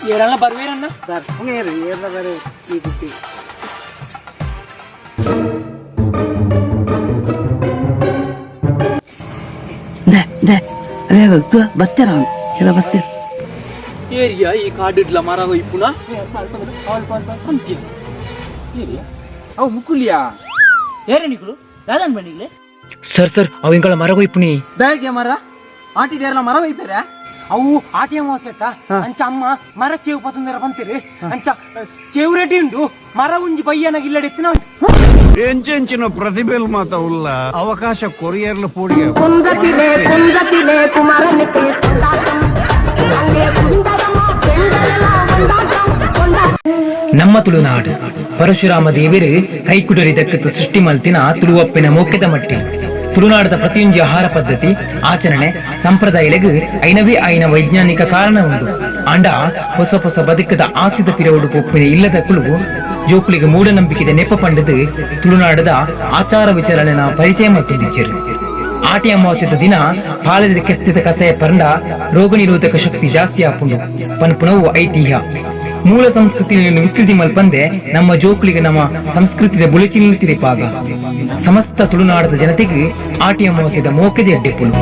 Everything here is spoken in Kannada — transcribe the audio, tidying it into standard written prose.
ఏడన్నా బరువేనన్నా ఈ కుట్టి ಬತ್ತರ ಎಲ್ಲ ಬತ್ತರ ಏರಿಯಾ ಈ ಕಾಡಿಡ್ಲ ಮರ ಹೋಯ್ಪುನ ಅಂತ್ಯ ಏರಿಯಾ ಅವು ಮುಕ್ಕುಲಿಯಾ ಏರೇ ನಿಕುಲು ದಾದನ್ ಬಂಡಿಗ್ಲೆ ಸರ್ ಅವು ಇಂಗಳ ಮರ ಹೋಯ್ಪುನಿ ಬ್ಯಾಗ್ ಮರ ಆಟಿ ಡೇರ್ಲ ಮರ ಹೋಯ್ಪೇರ ಅವು ಆಟಿ ಅಮಾವಾಸ್ಯತ ಅಂಚ ಅಮ್ಮ ಮರ ಚೇವು ಪತ್ತೊಂದರ ಬಂತೀರಿ ಅಂಚ ಚೇವು ರೆಡ್ಡಿ ಉಂಡು ಮರ ಉಂಜಿ ಬಯ್ಯನಾಗ ಇಲ್ಲಡೆತ್ತಿನ ಎಂచెంచిన ప్రతిభలు మాత ఉల్ల అవకాశ కొరియర్ల పోడియ ನಮ್ಮ ತುಳುನಾಡು ಪರಶುರಾಮ ದೇವರು ಕೈಕುಡರಿದಕ್ಕತ್ತು ಸೃಷ್ಟಿ ಮಲ್ತಿನ ತುಳುವಪ್ಪಿನ ಮೋಕ್ಯದ ಮಟ್ಟಿ ತುಳುನಾಡದ ಪ್ರತಿಯೊಂದು ಆಹಾರ ಪದ್ಧತಿ ಆಚರಣೆ ಸಂಪ್ರದಾಯಲೆಗ್ ಐನವೇ ಐನ ವೈಜ್ಞಾನಿಕ ಕಾರಣ ಉಂಟು ಅಂಡ ಹೊಸ ಹೊಸ ಬದುಕದ ಆಸಿದ ಪಿರವುಡು ಪೊಪ್ಪಿನ ಇಲ್ಲದ ಕುಳು ಜೋಕುಲಿಗೆ ಮೂಢನಂಬಿಕೆದ ನೆಪ ಪಂಡದು ತುಳುನಾಡದ ಆಚಾರ ವಿಚಾರಣೆನ ಪರಿಚಯ ಮಲ್ತೊಂದಿಚ್ಚರು ಆಟಿ ಅಮಾವಾಸ್ಯದ ದಿನ ಪಾಲದ ಕೆತ್ತದ ಕಸಯ ಪರಂಡ ರೋಗ ನಿರೋಧಕ ಶಕ್ತಿ ಜಾಸ್ತಿ ಆಪುಂಡು ಪನ್ಪುನವು ಐತಿಹ್ಯ ಮೂಲ ಸಂಸ್ಕೃತಿಯನ್ನು ವಿಕೃತಿ ಮಲ್ಪಂದೆ ನಮ್ಮ ಜೋಕುಲಿಗೆ ನಮ್ಮ ಸಂಸ್ಕೃತಿಯ ಬುಳಿಚಿನ ತಿರಿಪಾಗ ಸಮಸ್ತ ತುಳುನಾಡದ ಜನತೆಗೆ ಆಟಿ ಅಮಾವಾಸ್ಯದ ಮೋಕೆದೆ ಅಡ್ಡೆಪ್ಪುಲು